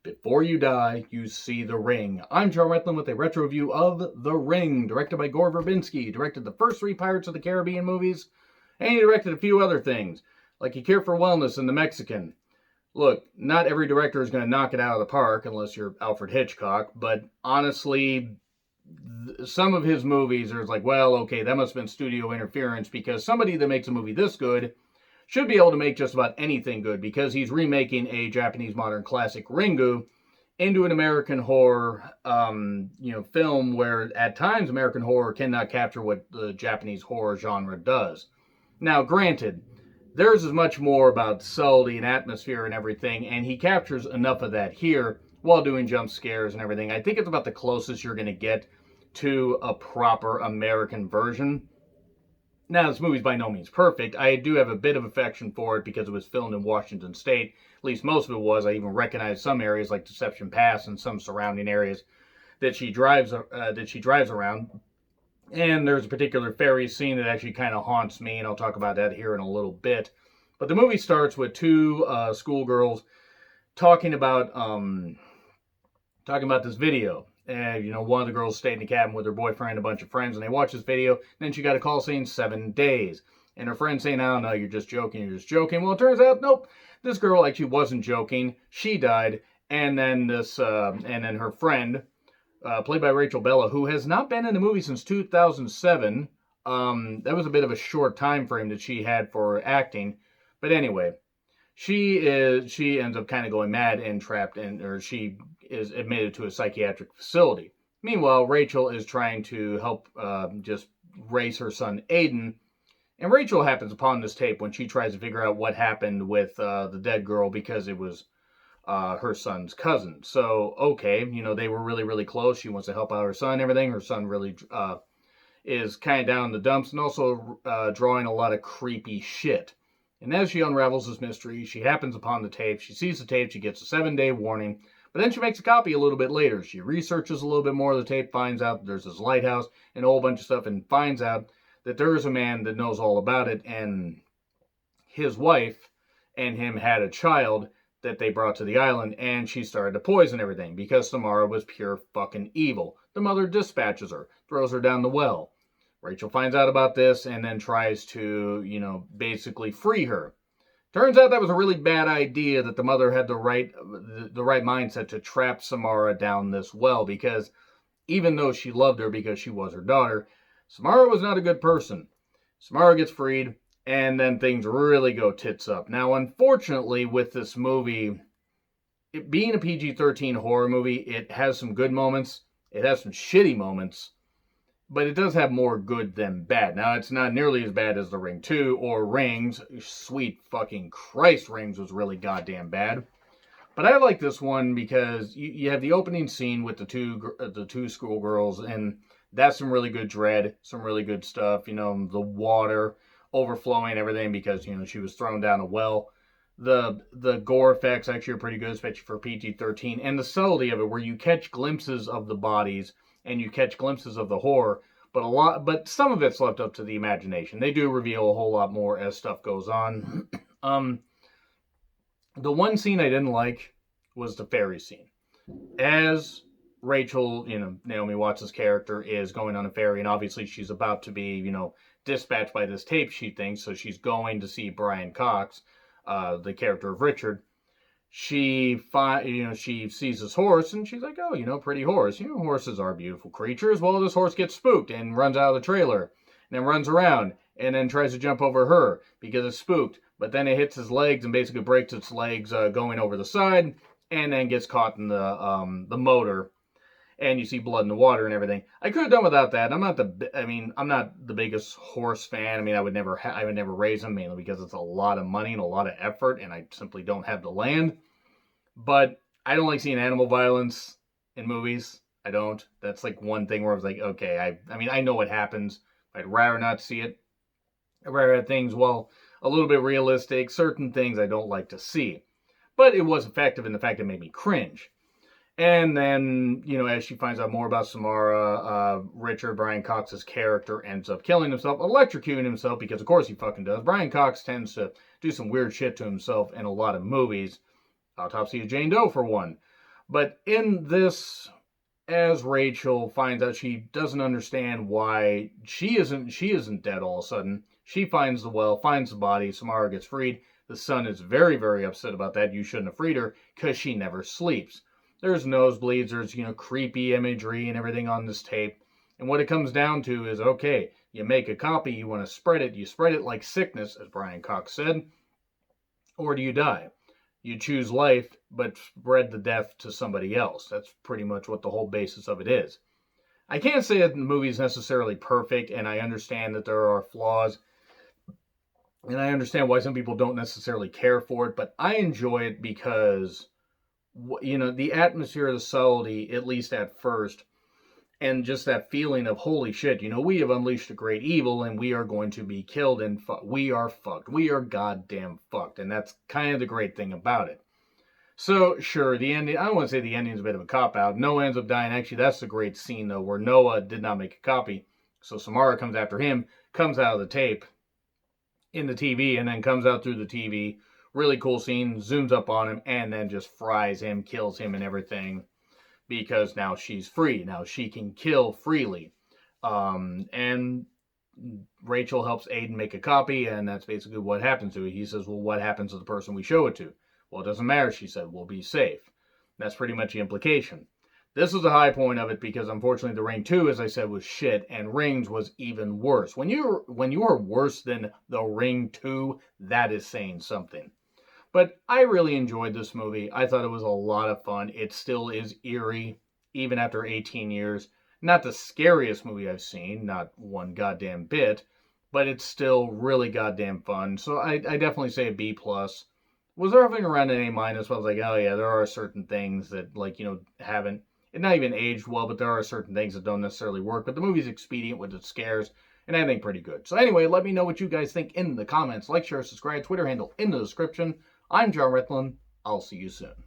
Before you die, you see The Ring. I'm John Retlin with a retro review of The Ring, directed by Gore Verbinski. Directed the first 3 Pirates of the Caribbean movies, and he directed a few other things, like He Cared for Wellness and The Mexican. Look, not every director is going to knock it out of the park, unless you're Alfred Hitchcock, but honestly, some of his movies are like, well, okay, that must have been studio interference, because somebody that makes a movie this good should be able to make just about anything good, because he's remaking a Japanese modern classic, Ringu, into an American horror film where at times American horror cannot capture what the Japanese horror genre does. Now, granted, theirs is much more about subtlety and atmosphere and everything, and he captures enough of that here while doing jump scares and everything. I think it's about the closest you're going to get to a proper American version. Now, this movie's by no means perfect. I do have a bit of affection for it because it was filmed in Washington State. At least most of it was. I even recognize some areas like Deception Pass and some surrounding areas that she drives around. And there's a particular ferry scene that actually kind of haunts me, and I'll talk about that here in a little bit. But the movie starts with 2 schoolgirls talking about this video. And, one of the girls stayed in the cabin with her boyfriend and a bunch of friends, and they watched this video, and then she got a call saying 7 days. And her friend saying, oh, no, you're just joking. Well, it turns out, nope, this girl actually wasn't joking. She died, and then her friend, played by Rachel Bella, who has not been in a movie since 2007. That was a bit of a short time frame that she had for acting. But anyway, she ends up kind of going mad and trapped she is admitted to a psychiatric facility. Meanwhile, Rachel is trying to help just raise her son Aiden, and Rachel happens upon this tape when she tries to figure out what happened with the dead girl, because it was her son's cousin. So, okay, they were really, really close. She wants to help out her son and everything. Her son really is kind of down in the dumps, and also drawing a lot of creepy shit. And as she unravels this mystery, she happens upon the tape. She sees the tape. She gets a 7-day warning. But then she makes a copy a little bit later. She researches a little bit more of the tape, finds out there's this lighthouse and a whole bunch of stuff, and finds out that there is a man that knows all about it, and his wife and him had a child that they brought to the island, and she started to poison everything because Samara was pure fucking evil. The mother dispatches her, throws her down the well. Rachel finds out about this and then tries to, basically free her. Turns out that was a really bad idea, that the mother had the right mindset to trap Samara down this well, because even though she loved her because she was her daughter, Samara was not a good person. Samara gets freed, and then things really go tits up. Now, unfortunately, with this movie, it being a PG-13 horror movie, it has some good moments, it has some shitty moments, but it does have more good than bad. Now, it's not nearly as bad as The Ring 2 or Rings. Sweet fucking Christ, Rings was really goddamn bad. But I like this one because you have the opening scene with the two schoolgirls, and that's some really good dread, some really good stuff. The water overflowing and everything because, she was thrown down a well. The gore effects actually are pretty good, especially for PG-13. And the subtlety of it, where you catch glimpses of the bodies and you catch glimpses of the horror, but some of it's left up to the imagination. They do reveal a whole lot more as stuff goes on. The one scene I didn't like was the ferry scene. As Rachel, Naomi Watts' character, is going on a ferry, and obviously she's about to be, dispatched by this tape, she thinks, so she's going to see Brian Cox, the character of Richard. She sees this horse, and she's like, oh, pretty horse. Horses are beautiful creatures. Well, this horse gets spooked and runs out of the trailer, and then runs around, and then tries to jump over her because it's spooked. But then it hits his legs and basically breaks its legs going over the side, and then gets caught in the motor, and you see blood in the water and everything. I could have done without that. I'm not the biggest horse fan. I would never raise them, mainly because it's a lot of money and a lot of effort, and I simply don't have the land. But I don't like seeing animal violence in movies. I don't. That's like one thing where I was like, okay, I know what happens. I'd rather not see it. I'd rather have things, a little bit realistic. Certain things I don't like to see. But it was effective in the fact it made me cringe. And then, as she finds out more about Samara, Richard, Brian Cox's character, ends up killing himself, electrocuting himself, because of course he fucking does. Brian Cox tends to do some weird shit to himself in a lot of movies. Autopsy of Jane Doe, for one. But in this, as Rachel finds out, she doesn't understand why she isn't dead all of a sudden. She finds the well, finds the body. Samara gets freed. The son is very, very upset about that. You shouldn't have freed her because she never sleeps. There's nosebleeds. There's creepy imagery and everything on this tape. And what it comes down to is, okay, you make a copy, you want to spread it. You spread it like sickness, as Brian Cox said, or do you die? You choose life, but spread the death to somebody else. That's pretty much what the whole basis of it is. I can't say that the movie is necessarily perfect, and I understand that there are flaws, and I understand why some people don't necessarily care for it, but I enjoy it because, the atmosphere, the subtlety, at least at first, and just that feeling of, holy shit, we have unleashed a great evil and we are going to be killed and we are fucked. We are goddamn fucked. And that's kind of the great thing about it. So, sure, the ending, I don't want to say the ending is a bit of a cop-out. Noah ends up dying. Actually, that's the great scene, though, where Noah did not make a copy. So Samara comes after him, comes out of the tape in the TV, and then comes out through the TV. Really cool scene, zooms up on him, and then just fries him, kills him and everything. Because now she's free. Now she can kill freely. And Rachel helps Aiden make a copy, and that's basically what happens to it. He says, well, what happens to the person we show it to? Well, it doesn't matter, she said. We'll be safe. That's pretty much the implication. This was the high point of it because, unfortunately, The Ring 2, as I said, was shit, and Rings was even worse. When you are worse than The Ring 2, that is saying something. But I really enjoyed this movie. I thought it was a lot of fun. It still is eerie, even after 18 years. Not the scariest movie I've seen, not one goddamn bit, but it's still really goddamn fun. So I definitely say a B+. Was there having around an A-? I was like, oh yeah, there are certain things that, haven't, not even aged well, but there are certain things that don't necessarily work. But the movie's expedient with its scares, and I think pretty good. So anyway, let me know what you guys think in the comments. Like, share, subscribe, Twitter handle in the description. I'm John Ritland. I'll see you soon.